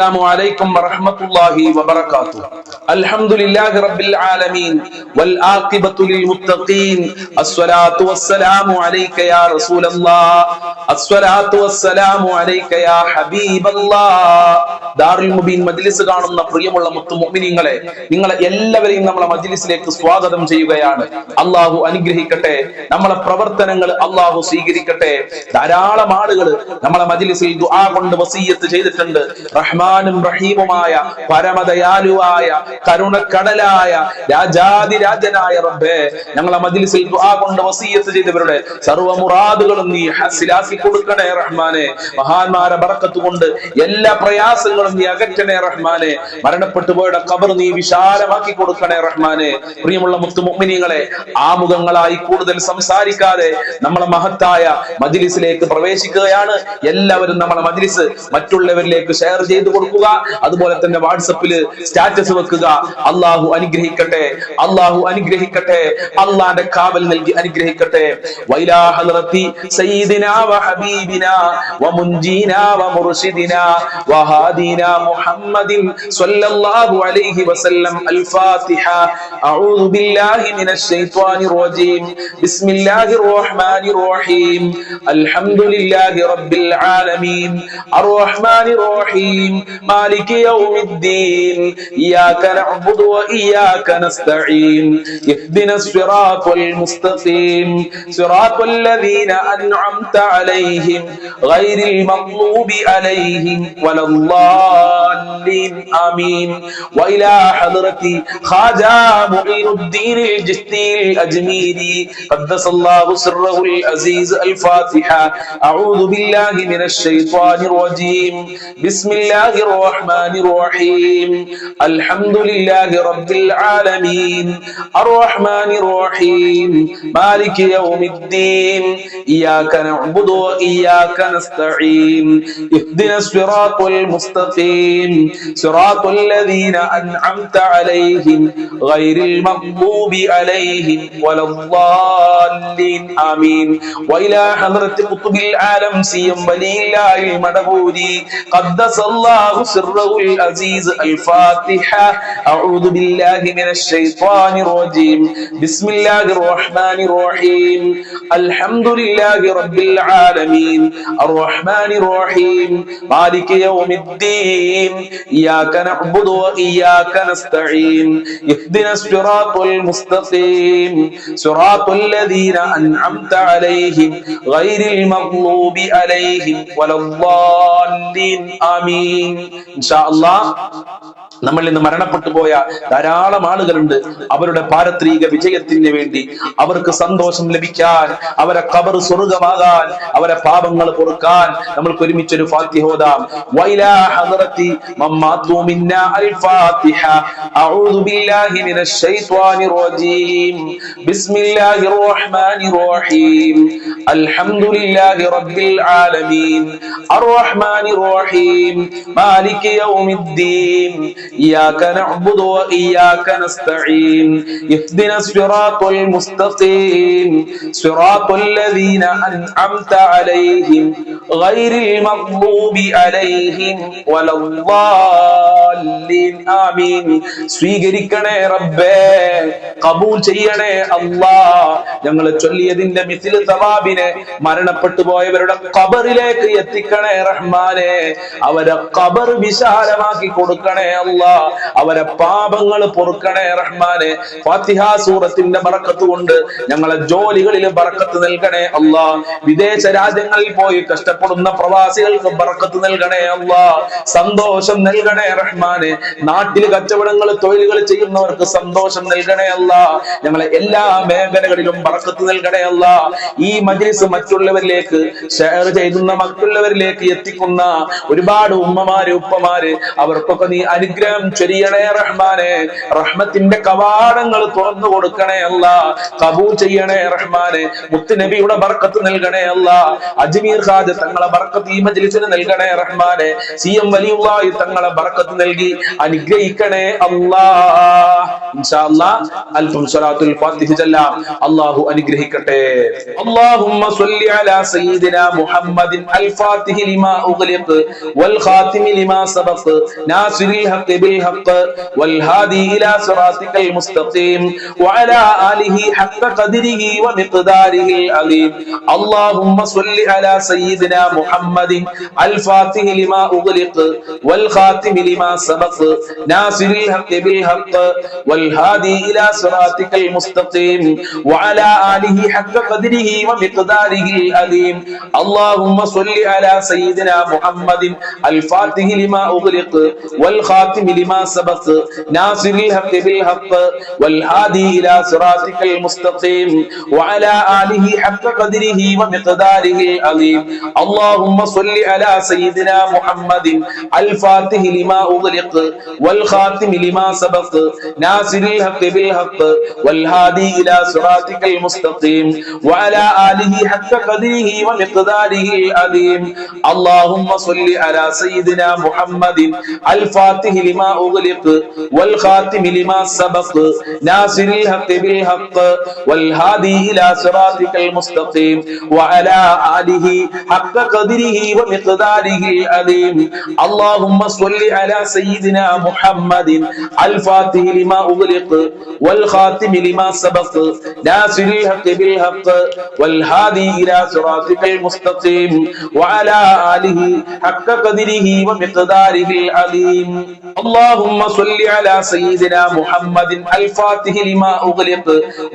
السلام عليكم ورحمة الله وبركاته. الحمد لله رب العالمين والعاقبة للمتقين. الصلاة والسلام عليك يا رسول الله. الصلاة والسلام عليك يا حبيب الله. ദാറുൽ മുബീൻ മജ്ലിസ് കാണുന്ന പ്രിയമുള്ള മുഅ്മിനീങ്ങളെ, നിങ്ങളെ എല്ലാവരെയും നമ്മളെ മജ്ലിസിലേക്ക് സ്വാഗതം ചെയ്യുകയാണ്. അല്ലാഹു അനുഗ്രഹിക്കട്ടെ. നമ്മളെ പ്രവർത്തനങ്ങൾ അല്ലാഹു സ്വീകരിക്കട്ടെ. ധാരാളം ആളുകൾ നമ്മളെ മജ്ലിസിൽ ദുആ കൊണ്ട് വസിയ്യത്ത് ചെയ്തിട്ടുണ്ട്. റഹ്മാനും റഹീമുമായ പരമദയാലുവായ കരുണക്കടലായ രാജാതിരാജനായ റബ്ബേ, ഞങ്ങളെ മജ്ലിസിൽ ദുആ കൊണ്ട് വസിയ്യത്ത് ചെയ്തവരുടെ സർവ്വ മുറാദുകളും നീ ഹസിലാക്കി കൊടുക്കണേ റഹ്മാനെ. മഹാന്മാരെ ബറക്കത്ത് കൊണ്ട് എല്ലാ പ്രയാസങ്ങളും നീ അകറ്റണേ റഹ്മാനെ. മരണപ്പെട്ടു പോയുടെ ഖബർ നീ വിശാലമാക്കി കൊടുക്കണേ റഹ്മാനെ. പ്രിയമുള്ള മുഅ്മിനീങ്ങളെ, ആമുഖങ്ങളായി കൂടുതൽ സംസാരിക്കാതെ നമ്മളെ മഹത്തായ മജ്ലിസിലേക്ക് പ്രവേശിക്കുകയാണ്. എല്ലാവരും നമ്മളെ മജ്ലിസ് മറ്റുള്ളവരിലേക്ക് ഷെയർ ചെയ്തു കൊടുക്കുക. അതുപോലെ തന്നെ വാട്സപ്പിൽ സ്റ്റാറ്റസ് വെക്കുക. അല്ലാഹു അനുഗ്രഹിക്കട്ടെ, അല്ലാഹു അനുഗ്രഹിക്കട്ടെ, അല്ലാഹുവിന്റെ കാവൽ നൽകി അനുഗ്രഹിക്കട്ടെ. വൈലാ ഹദ്റത്തി സയ്യിദിനാ വഹബീബിനാ വമുൻജീനാ വമുർശിദിനാ വഹാദീനാ മുഹമ്മദിൻ സ്വല്ലല്ലാഹു അലൈഹി വസല്ലം. അൽ-ഫാത്തിഹ. അഊദു ബില്ലാഹി മിനശ് ശൈത്വാനിർ റജീം. ബിസ്മില്ലാഹിർ റഹ്മാനിർ റഹീം. അൽഹംദുലില്ലാഹി റബ്ബിൽ ആലമീൻ. അർ-റഹ്മാനിർ റഹീം. മാലികി യൗമിദ്ദീൻ. ഇയ്യാക നഅ്ബുദു വഇയ്യാക നസ്തഈൻ. ഇഹ്ദിനസ് സിറാത്തൽ മുസ്തഖീം. സിറാത്തൽ ലദീന അൻഅംത അലൈഹിം ഗൈറിൽ മഗ്ദൂബി അലൈഹിം വലദ്ദാല്ലീൻ. ആമീൻ. വഇലാ ഹദ്റതി ഖാജാ മുഈനുദ്ദീൻ അൽ-ജിസ്തി അൽ-അജ്മീരി ഖദ്ദസല്ലാഹു സിർറഹുൽ അസീസ്. അൽ-ഫാത്തിഹ. അഊദു ബില്ലാഹി മിനശ് ശൈത്വാനിർ റജീം. ബിസ്മില്ലാഹിർ റഹ്മാനിർ റഹീം. അൽഹംദുലില്ലാഹി റബ്ബിൽ ആലമീൻ. അർ-റഹ്മാനിർ റഹീം. മാലികി യൗമിദ്ദീൻ. ഇയ്യാക നഅ്ബുദു വഇയ്യാക നസ്തഈൻ. ഇഹ്ദിനസ് സിറാത്തൽ മുസ്തഖീം. സിറാത്തൽ ലദീന അൻഅംത അലൈഹിം ഗൈറിൽ മഗ്ദൂബി അലൈഹിം വലദ്ദാല്ലീൻ. ആമീൻ. വഇലാ ഹദ്റത്തി ഖുത്ബിൽ ആലം സിയം വലില്ലാഹിൽ മദബൂരി ഖദ്ദസല്ലാഹു സിർറഹുൽ അസീസ്. അൽ-ഫാത്തിഹ. അഊദു ബില്ലാഹി മിനശ് ശൈത്വാനിർ റജീം. ബിസ്മില്ലാഹിർ റഹ്മാനിർ റഹീം. അൽഹംദുലില്ലാഹി റബ്ബിൽ ആലമീൻ. അർ-റഹ്മാനിർ റഹീം. മാലികി യൗമിദ്ദീൻ. ഇയ്യാക നഅ്ബുദു വഇയ്യാക നസ്തഈൻ. ഇഹ്ദിനസ് സിറാത്തൽ മുസ്തഖീം. സിറാത്തൽ ലദീന അൻഅംത അലൈഹിം ഗൈറിൽ മഗ്ദൂബി അലൈഹിം വലദ്ദാല്ലീൻ. ആമീൻ. ഇൻഷാ അല്ലാഹ് നമ്മൾ ഇന്ന് മരണപ്പെട്ടു പോയ ധാരാളം ആളുകളുണ്ട്. അവരുടെ പാരത്രിക വിജയത്തിന് വേണ്ടി, അവർക്ക് സന്തോഷം ലഭിക്കാൻ, അവരെ ഖബർ സ്വർഗ്ഗമാകാൻ, അവരെ പാപങ്ങൾ പൊറുക്കാൻ നമ്മൾക്ക് ഒരുമിച്ചൊരു ഫാത്തിഹ ഓതാം. വൈലാ ഹദ്റത്തി മമ്മാതു മിന്നാ. അൽ-ഫാത്തിഹ. അഊദു ബില്ലാഹി മിനശ് ശൈത്വാനിർ റജീം. ബിസ്മില്ലാഹിർ റഹ്മാനിർ റഹീം. അൽഹംദുലില്ലാഹി റബ്ബിൽ ആലമീൻ. അർ-റഹ്മാനിർ റഹീം. മാലികി യൗമിദ്ദീൻ. إياك نعبد وإياك نستعين. اهدنا الصراط المستقيم. صراط الذين أنعمت عليهم غير المغضوب عليهم ولا الضالين. آمين. സ്വീകരിക്കണേ റബ്ബേ, കബൂൽ ചെയ്യണേ അല്ലാഹ്. ഞങ്ങൾ ചൊല്ലിയതിന്റെ മിഥിൽ സവാബിനെ മരണപ്പെട്ടു പോയവരുടെ ഖബറിലേക്ക് എത്തിക്കണേ റഹ്മാനെ. അവരെ ഖബർ വിശാലമാക്കി കൊടുക്കണേ അല്ലാഹ്. അവരെ പാപങ്ങൾ പൊറുക്കണേ റഹ്മാനെ. ഫാത്തിഹ സൂറത്തിന്റെ ബറക്കത്ത് കൊണ്ട് ഞങ്ങളെ ജോലികളിൽ ബറക്കത്ത് നൽകണേ അല്ലാഹ്. വിദേശ രാജ്യങ്ങളിൽ പോയി കഷ്ടപ്പെടുന്ന പ്രവാസികൾക്ക് ബറക്കത്ത് നൽകണേ അല്ലാഹ്. സന്തോഷം നൽകണേ റഹ്മാനെ. നാട്ടിൽ കച്ചവടങ്ങൾ തൊഴിലുകൾ ചെയ്യുന്നവർക്ക് സന്തോഷം നൽകണേ അല്ലാഹ്. ഞങ്ങളെ എല്ലാ മേഖലകളിലും ബറക്കത്ത് നൽകണേ അല്ലാഹ്. ഈ മജ്ലിസ് മറ്റുള്ളവരിലേക്ക് ഷെയർ ചെയ്യുന്ന, മറ്റുള്ളവരിലേക്ക് എത്തിക്കുന്ന ഒരുപാട് ഉമ്മമാര് ഉപ്പമാര്, അവർക്കൊക്കെ നീ അനുഗ്രഹം ചൊരിയണേ റഹ്മാനെ. റഹ്മത്തിന്റെ കവാടങ്ങൾ തുറന്നു കൊടുക്കണേ അല്ലാഹ്. കബൂൽ ചെയ്യണേ റഹ്മാനെ. മുത്തുനബിയുടെ ബർക്കത്ത് നൽകണേ അല്ലാഹ്. അജ്മീർ ഖാജ തങ്ങളെ ബർക്കത്ത് ഈ മജ്ലിസിന് നൽകണേ റഹ്മാനെ. സി എം വലിയുള്ളാഹി തങ്ങളെ ബർക്കത്ത് നൽകണേ നൽകി അനുഗ്രഹിക്കണേ അല്ലാ. ഇൻഷാ അല്ലാഹ് അൽഫം സ്വലാത്തുൽ ഫാത്തിഹ ചൊല്ലാം. അല്ലാഹു അനുഗ്രഹിക്കട്ടെ. അല്ലാഹുമ്മ സ്വല്ലി അലാ സയ്യിദിനാ മുഹമ്മദിൻ അൽ ഫാത്തിഹ ലിമാ ഉഗ്ലിഖ് വൽ ഖാതിമി ലിമാ സബഖ നാസിറിൽ ഹഖ് ബിൽ ഹഖ് വൽ ഹാദി ഇലാ സിറാത്തിക്കൽ മുസ്തഖീം വഅലാ ആലിഹി ഹഖ് ഖദ്രിഹി വമിഖ്ദാരിഹി അലീം. അല്ലാഹുമ്മ സ്വല്ലി അലാ സയ്യിദിനാ മുഹമ്മദിൻ അൽ ഫാത്തിഹ ലിമാ ഉഗ്ലിഖ് വൽ ഖാതിമി ലിമാ സബഖ നാസിറിൽ ഹഖ് ബിൽ ഹഖ് വൽ ഹാദി ഇലാ സിറാത്തിക്കൽ മുസ്തഖീം വഅലാ ആലിഹി ഹഖ് ഖദ്രിഹി വമിഖ്ദാരിഹി അലീം. اللهم صل على سيدنا محمد الفاتح لما أغلق والخاتم لما سبق ناصر الحق بالحق والهادي إلى صراطك المستقيم وعلى آله حق قدره ومقداره العظيم. اللهم صل على سيدنا محمد الفاتح لما أغلق والخاتم لما سبق ناصر الحق بالحق والهادي إلى صراطك المستقيم وعلى آله حق قدره ومقداره العظيم. اللهم صل على سيدنا محمد الفاتح لما أغلق والخاتم لما سبق ناصر الحق بالحق والهادي إلى صراطك المستقيم وعلى آله حق قدره ومقداره العظيم. اللهم صل على سيدنا محمد الفاتح لما أغلق والخاتم لما سبق ناصر الحق بالحق والهادي إلى صراطك المستقيم وعلى آله حق قدره ومقداره العظيم. اللهم صل على سيدنا محمد الفاتح لما أغلق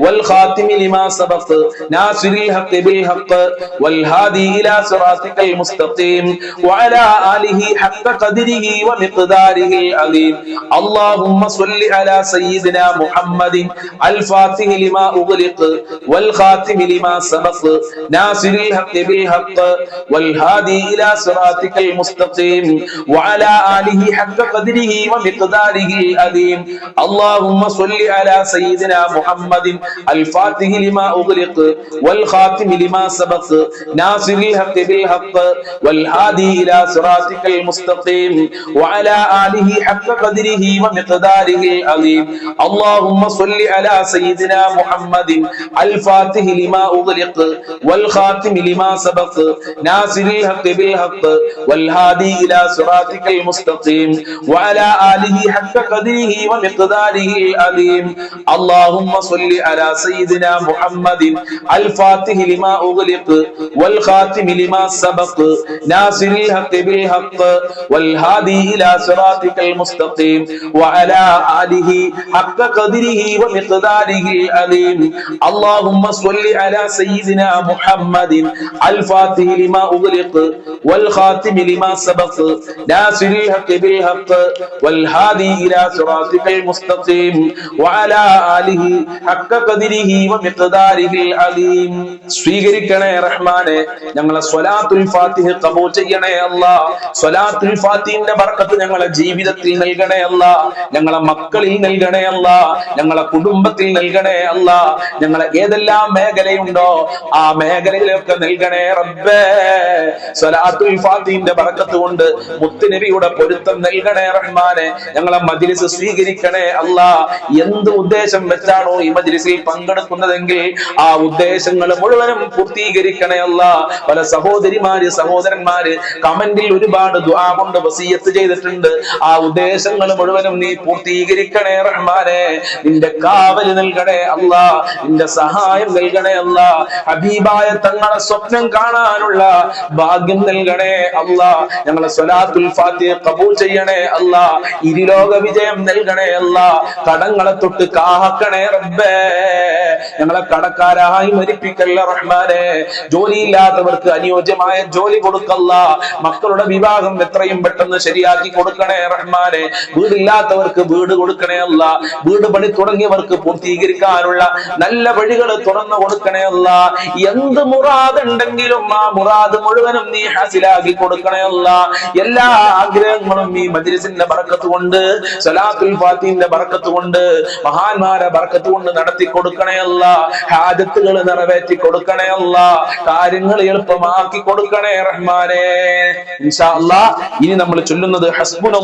والخاتم لما سبق ناصر الحق بالحق والهادي إلى صراطك المستقيم وعلى آله حق قدره ومقداره العظيم. اللهم صل على سيدنا محمد الفاتح لما أغلق والخاتم لما سبق ناصر الحق بالحق والهادي إلى صراطك المستقيم وعلى آله حق قدره ومقداره العظيم. اللهم صل على سيدنا محمد الفاتح لما أغلق والخاتم لما سبق ناصر الحق بالحق والهادي إلى صراطك المستقيم وعلى آله حق قدره ومقداره العظيم. اللهم صل على سيدنا محمد الفاتح لما أغلق والخاتم لما سبق ناصر الحق بالحق والهادي إلى صراطك المستقيم وعلى آله حق قدره ومقداره العظيم. اللهم صل على سيدنا محمد الفاتح لما أغلق والخاتم لما سبق ناصر الحق بالحق والهادي إلى صراطك المستقيم وعلى آله حق قدره ومقداره العظيم. اللهم صل على سيدنا محمد الفاتح لما أغلق والخاتم لما سبق ناصر الحق بالحق والهادي إلى صراطك المستقيم وعلى آله حق قدره ومقداره العظيم. സ്വീകരിക്കണേ റഹ്മാനെ, ഞങ്ങളെ സ്വലാത്തുൽ ഫാത്തിഹ ഖബൂൽ ചെയ്യണേ അല്ലാഹ്. സ്വലാത്തുൽ ഫാത്തിഹിന്റെ ബർക്കത്ത് ഞങ്ങളെ ജീവിതത്തിൽ നൽകണേ അല്ലാഹ്, ഞങ്ങളെ മക്കളിൽ നൽകണേ അല്ലാഹ്, ഞങ്ങളെ കുടുംബത്തിൽ നൽകണേ അല്ലാഹ്. ഞങ്ങളെ ഏതെല്ലാം മേഖലയുണ്ടോ ആ മേഖലയിലൊക്കെ നൽകണേ റബ്ബേ. സ്വലാത്തുൽ ഫാത്തിഹിന്റെ ബർക്കത്ത് കൊണ്ട് മുത്തുനബിയുടെ പൊരുത്തം നൽകണേ റഹ്മാനെ. ഞങ്ങളെ മജ്ലിസ് സ്വീകരിക്കണേ അല്ലാഹ്. എന്ത് ഉദ്ദേശം വെച്ചാണോ ഈ മജ്ലിസിൽ പങ്കെടുക്കുന്നതെങ്കിൽ ആ ഉദ്ദേശങ്ങൾ മുഴുവനും പൂർത്തീകരിക്കണേ അല്ലാഹ്. പല സഹോദരിമാര് സഹോദരന്മാര് കമന്റിൽ ഒരുപാട് ദുആ കൊണ്ട് വസിയത്ത് ചെയ്തിട്ടുണ്ട്. ആ ഉദ്ദേശങ്ങൾ മുഴുവനും നീ പൂർത്തീകരിക്കണേ റഹ്മാനെ. നിന്റെ കാവൽ നൽകണേ അല്ലാഹ്, നിന്റെ സഹായം നൽകണേ അല്ലാഹ്. ഹബീബായ തങ്ങളെ സ്വപ്നം കാണാനുള്ള ഭാഗ്യം നൽകണേ അല്ലാഹ്. ഞങ്ങളെ സ്വലാത്തുൽ ഫാത്തിഹ ഖബൂൽ ചെയ്യണേ അല്ലാഹ്. ഇരുലോക വിജയം നൽകണേ അല്ലാഹ്. കടങ്ങളെ തൊട്ട് കാക്കണേ റബ്ബേ. ഞങ്ങളെ കടക്കാരായി മരിപ്പിക്കല്ല റഹ്മാനെ. ജോലിയില്ലാത്തവർക്ക് അനുയോജ്യമായ ജോലി കൊടുക്കല്ല. മക്കളുടെ വിവാഹം എത്രയും പെട്ടെന്ന് ശരിയാക്കി കൊടുക്കണേ റഹ്മാനെ. വീടില്ലാത്തവർക്ക് വീട് കൊടുക്കണേ അല്ല. വീട് പണി തുടങ്ങിയവർക്ക് പൂർത്തീകരിക്കാനുള്ള നല്ല വഴികൾ തുറന്നു കൊടുക്കണേ അല്ല. എന്ത് മുറാദ് ഉണ്ടെങ്കിലും ആ മുറാദ് മുഴുവനും നീ ഹാസിലാക്കി കൊടുക്കണേ അല്ല. എല്ലാ ആഗ്രഹങ്ങളും ഈ മജ്ലിസിന്റെ ബർക്കത്ത് കൊണ്ട്, സ്വലാത്തുൽ ഫാത്തിഹിന്റെ ബർക്കത്ത് കൊണ്ട്, മഹാന്മാരെ ബർക്കത്ത് കൊണ്ട് നടത്തി കൊടുക്കണേ അല്ല. ഹാജത്തുകൾ നിറവേറ്റി കൊടുക്കണേ അല്ല. കാര്യങ്ങൾ എളുപ്പമാക്കി കൊടുക്കണേ റഹ്മാനെ. ഇൻഷാ അല്ലാഹ് ഇനി നമ്മൾ ചൊല്ലുന്നത് ഹസ്ബുന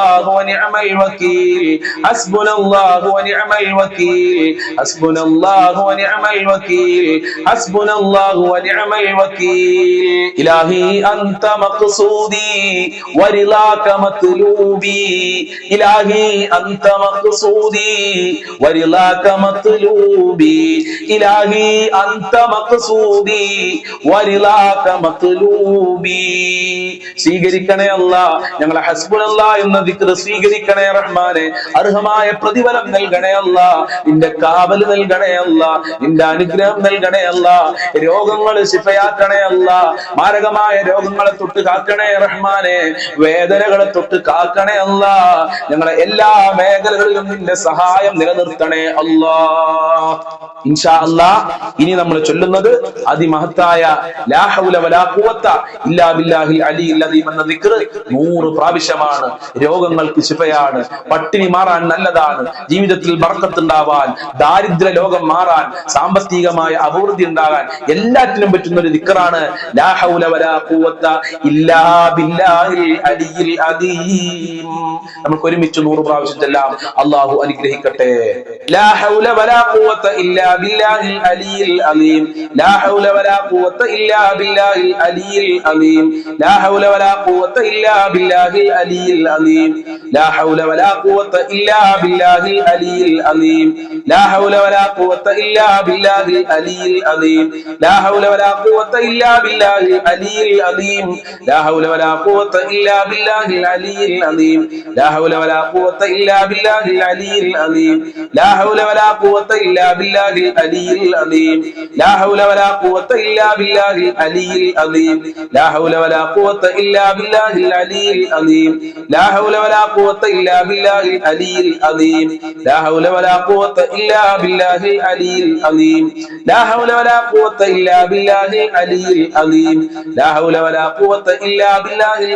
الله ونعم الوكيل حسبنا الله ونعم الوكيل حسبنا الله ونعم الوكيل حسبنا الله ونعم الوكيل إلهي أنت مقصودي ورضاك مطلوبي إلهي أنت مقصودي ورضاك مطلوبي إلهي أنت مقصودي ورضاك مطلوبي സ്വീകരിക്കണേ അല്ലാഹ് ഞങ്ങളെ ഹസ്ബുനല്ലാഹ് എന്ന ദിക്ർ സ്വീകരിക്കണേ റഹ്മാനെ അർഹമായ പ്രതിഫലം നൽകണേ അല്ലാഹ് നിന്റെ കാവൽ നൽകണേ അല്ലാഹ് നിന്റെ അനുഗ്രഹം നൽകണേ അല്ലാഹ് രോഗങ്ങൾ ശിഫയാക്കണേ അല്ലാഹ് മാരകമായ രോഗങ്ങളെ തൊട്ട് കാക്കണേ റഹ്മാനെ വേദനകളെ തൊട്ട് കാക്കണേ അല്ലാഹ് ഞങ്ങളെ എല്ലാ മേഖലകളിലും നിന്റെ സഹായം നിലനിർത്തണേ അല്ലാഹ് ഇൻഷാ അല്ലാഹ് ഇനി നമ്മൾ ചൊല്ലുന്നത് അതിമഹത്തായ ലാ ഹൗല വലാ ഖുവത ഇല്ലാ ബില്ലാഹിൽ അലിയിൽ അദീം എന്ന ദിക്ർ 100 പ്രാവശ്യമാണ്. രോഗങ്ങൾക്ക് ശിഫയാണ്, പട്ടിണി മാറാൻ നല്ലതാണ്, ജീവിതത്തിൽ ബർക്കത്ത് ഉണ്ടാവാൻ, ദാരിദ്ര്യ ലോകം മാറാൻ, സാമ്പത്തികമായ അഭിവൃദ്ധി ഉണ്ടാകാൻ എല്ലാറ്റിനും പറ്റുന്ന ഒരു ദിക്റാണ് ലാ ഹൗല വലാ ഖുവത ഇല്ലാ ബില്ലാഹിൽ അലിയിൽ അദീം. നമുക്ക് ഒരുമിച്ച് 100 പ്രാവശ്യം ചൊല്ലാം. അല്ലാഹു അനുഗ്രഹിക്കട്ടെ. ലാ ഹൗല വലാ ഖുവത ഇല്ലാ ബില്ലാഹിൽ അലിയിൽ അദീം ലാ ഹൗല വലാ ഖുവത ഇല്ലാ ബില്ലാഹിൽ അലിയിൽ അദീം ലാ ഹൗല വലാ ഖുവത ഇല്ലാ ബില്ലാഹിൽ അലിയിൽ അദീം ലാ ഹൗല വലാ ഖുവത ഇല്ലാ ബില്ലാഹിൽ അലിയിൽ അദീം ലാ ഹൗല വലാ ഖുവത ഇല്ലാ ബില്ലാഹിൽ അലിയിൽ അദീം ലാ ഹൗല വലാ ഖുവത ഇല്ലാ ബില്ലാഹിൽ അലിയിൽ അദീം ലാ ഹൗല വലാ ഖുവത ഇല്ലാ ബില്ലാഹിൽ അലിയിൽ അദീം ലാ ഹൗല വലാ ഖുവത ഇല്ലാ ബില്ലാഹിൽ അലിയിൽ അദീം ലാ ഹൗല വലാ ഖുവത ഇല്ലാ ബില്ലാഹിൽ അലിയിൽ അദീം ലാ ഹൗല വലാ ഖുവത ഇല്ലാ ബില്ലാഹിൽ അലിയിൽ അദീം ലാ ഹൗല വലാ ഖുവത ഇല്ലാ ബില്ലാഹിൽ അലിയിൽ അദീം ലാ ഹൗല വലാ ഖുവത ഇല്ലാ ബില്ലാഹിൽ അലിയിൽ അദീം ലാ ഹൗല വലാ ഖുവത ഇല്ലാ ബില്ലാഹിൽ അലിയിൽ അദീം ലാ ഹൗല വലാ ഖുവത ഇല്ലാ ബില്ലാഹിൽ അലിയിൽ അദീം ലാ ഹൗല വലാ ഖുവത ഇല്ലാ ബില്ലാഹിൽ അലിയിൽ അദീം ലാ ഹൗല വലാ ഖുവത ഇല്ലാ ബില്ലാഹിൽ അലിയിൽ അദീം ലാ ഹൗല വലാ ഖുവത ഇല്ലാ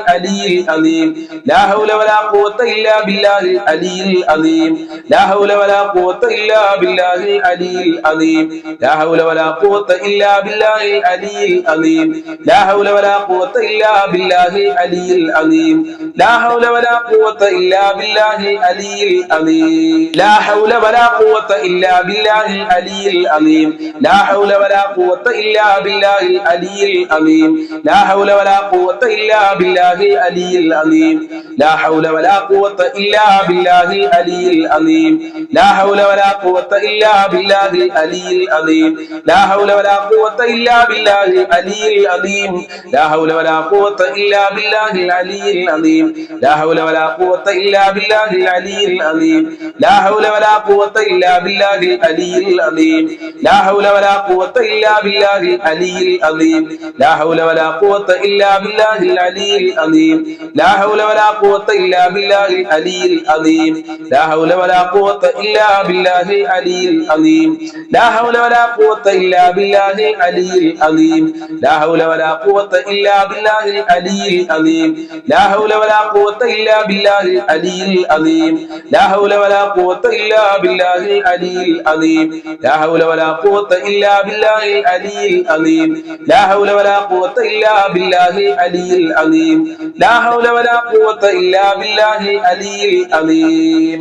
ബില്ലാഹിൽ അലിയിൽ അദീം ലാ ഹൗല വലാ ഖുവത ഇല്ലാ ബില്ലാഹിൽ അലിയിൽ അദീം ലാ ഹൗല വലാ ഖുവത ഇല്ലാ ബില്ലാഹിൽ അലിയിൽ അദീം ലാ ഹൗല വലാ ഖുവത ഇല്ലാ ബില്ലാഹിൽ അലിയിൽ അദീം ലാ ഹൗല വലാ ഖുവത ഇല്ലാ ബില്ലാഹിൽ അലിയിൽ അദീം ലാ ഹൗല വലാ ഖുവത ഇല്ലാ ബില്ലാഹിൽ അലിയിൽ അദീം ലാ ഹൗല വലാ ഖുവത ഇല്ലാ ബില്ലാഹിൽ അലിയിൽ അദീം ലാ ഹൗല വലാ ഖുവത ഇല്ലാ ബില്ലാഹിൽ അലിയിൽ അദീം ലാ ഹൗല വലാ ഖുവത ഇല്ലാ ബില്ലാഹിൽ അലിയിൽ അദീം ലാ ഹൗല വലാ ഖുവത ഇല്ലാ ബില്ലാഹിൽ അലിയിൽ അദീം ലാ ഹൗല വലാ ഖുവത ഇല്ലാ ബില്ലാഹിൽ അലിയിൽ അദീം ലാ ഹൗല വലാ ഖുവത ഇല്ലാ ബില്ലാഹിൽ അലിയിൽ അദീം ലാ ഹൗല വലാ ഖുവത ഇല്ലാ ബില്ലാഹിൽ അലിയിൽ അദീം ലാ ഹൗല വലാ ഖുവത ഇല്ലാ ബില്ലാഹിൽ അലിയിൽ അദീം ലാ ഹൗല വലാ ഖുവത ഇല്ലാ ബില്ലാഹിൽ അലിയിൽ അദീം ലാ ഹൗല വലാ ഖുവത ഇല്ലാ ബില്ലാഹിൽ അലിയിൽ അദീം ലാ ഹൗല വലാ ഖുവത ഇല്ലാ ബില്ലാഹിൽ അലിയിൽ അദീം ലാ ഹൗല വലാ ഖുവത ഇല്ലാ ബില്ലാഹിൽ അലിയിൽ അദീം ലാ ഹൗല വലാ ഖുവത ഇല്ലാ ബില്ലാഹിൽ അലിയിൽ അദീം ലാ ഹൗല വലാ ഖുവത ഇല്ലാ ബില്ലാഹിൽ അലിയിൽ അദീം ലാ ഹൗല വലാ ഖുവത ഇല്ലാ ബില്ലാഹിൽ അലിയിൽ അദീം ലാ ഹൗല വലാ ഖുവത ഇല്ലാ ബില്ലാഹിൽ അലിയിൽ അദീം ലാ ഹൗല വലാ ഖുവത ഇല്ലാ ബില്ലാഹിൽ അലിയിൽ അദീം ലാ ഹൗല വലാ ഖുവത ഇല്ലാ ബില്ലാഹിൽ അലിയിൽ അദീം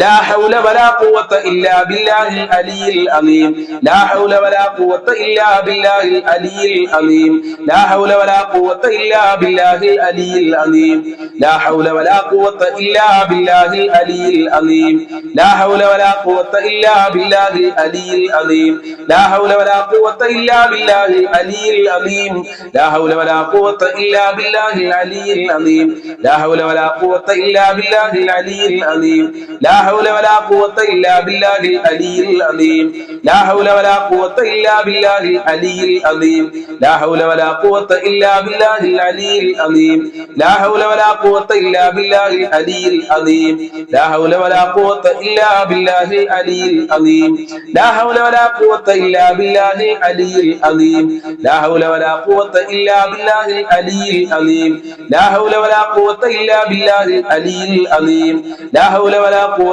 لا حول ولا قوة إلا بالله العلي العظيم لا حول ولا قوة إلا بالله العلي العظيم لا حول ولا قوة إلا بالله العلي العظيم لا حول ولا قوة إلا بالله العلي العظيم لا حول ولا قوة إلا بالله العلي العظيم لا حول ولا قوة إلا بالله العلي العظيم لا حول ولا قوة إلا بالله العلي العظيم لا حول ولا قوة إلا بالله العلي العظيم لا حول ولا قوة إلا بالله العلي العظيم لا حول ولا قوة إلا بالله العلي العظيم لا حول ولا قوة إلا بالله العلي العظيم لا حول ولا قوة إلا بالله العلي العظيم لا حول ولا قوة إلا بالله العلي العظيم لا حول ولا قوة إلا بالله العلي العظيم لا حول ولا قوة إلا بالله العلي العظيم لا حول ولا قوة إلا بالله العلي العظيم لا حول ولا قوة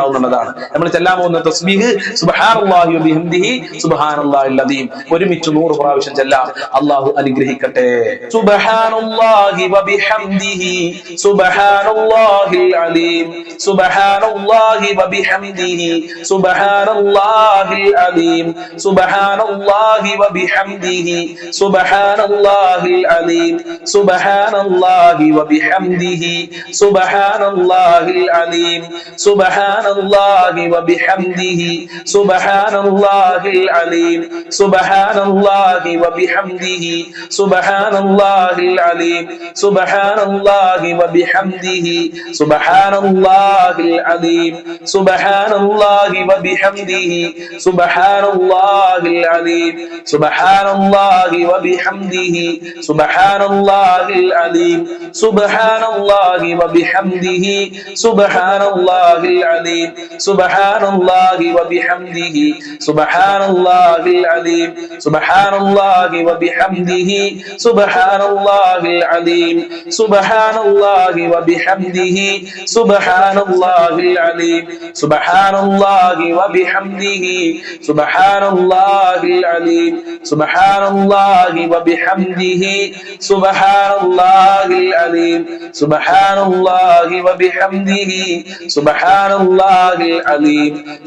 ഉണ്ടാവുന്നതാണ്. നമ്മൾ ചെല്ലാൻ പോകുന്ന തസ്ബീഹ് സുബ്ഹാനല്ലാഹി വബിഹംദിഹി സുബ്ഹാനല്ലാഹിൽ അദീം ഒരുമിച്ച് 100 പ്രാവശ്യം ചെല്ലാം. അല്ലാഹു അനുഗ്രഹിക്കട്ടെ. സുബ്ഹാനല്ലാഹി വബിഹംദിഹി സുബ്ഹാനല്ലാഹിൽ അദീം സുബ്ഹാനല്ലാഹി വബിഹംദിഹി സുബ്ഹാനല്ലാഹിൽ അദീം സുബ്ഹാനല്ലാഹി വബിഹംദിഹി സുബ്ഹാനല്ലാഹിൽ അദീം സുബ്ഹാനല്ലാഹി വബിഹംദിഹി സുബ്ഹാനല്ലാഹിൽ അദീം സുബ്ഹാനല്ലാഹി വബിഹംദിഹി സുബ്ഹാനല്ലാഹിൽ അദീം സുബ്ഹാനല്ലാഹി വബിഹംദിഹി സുബ്ഹാനല്ലാഹിൽ അദീം സുബ്ഹാനല്ലാഹി വബിഹംദിഹി സുബ്ഹാനല്ലാഹിൽ അദീം സുബ്ഹാനല്ലാഹി വബിഹംദിhi സുബ്ഹാനല്ലാഹിൽ അദീം സുബ്ഹാനല്ലാഹി വബിഹംദിhi സുബ്ഹാനല്ലാഹിൽ അദീം സുബ്ഹാനല്ലാഹി വബിഹംദിhi സുബ്ഹാനല്ലാഹിൽ അദീം സുബ്ഹാനല്ലാഹി വബിഹംദിhi സുബ്ഹാനല്ലാഹിൽ അദീം സുബ്ഹാനല്ലാഹി വബിഹംദിhi സുബ്ഹാനല്ലാഹിൽ അദീം സുബ്ഹാനല്ലാഹി വബിഹംദിhi സുബ്ഹാനല്ലാഹിൽ അദീം സുബ്ഹാനല്ലാഹി വബിഹംദിhi സുബ്ഹാനല്ലാഹിൽ അദീം സുബ്ഹാനല്ലാഹി വബിഹംദിhi സുബ്ഹാനല്ലാഹിൽ അദീം സുബ്ഹാനല്ലാഹി വബിഹംദിhi സുബ്ഹാനല്ലാഹിൽ അദീം സുബ്ഹാനല്ലാഹി വബിഹംദിhi സുബ്ഹാനല്ലാഹിൽ അദീം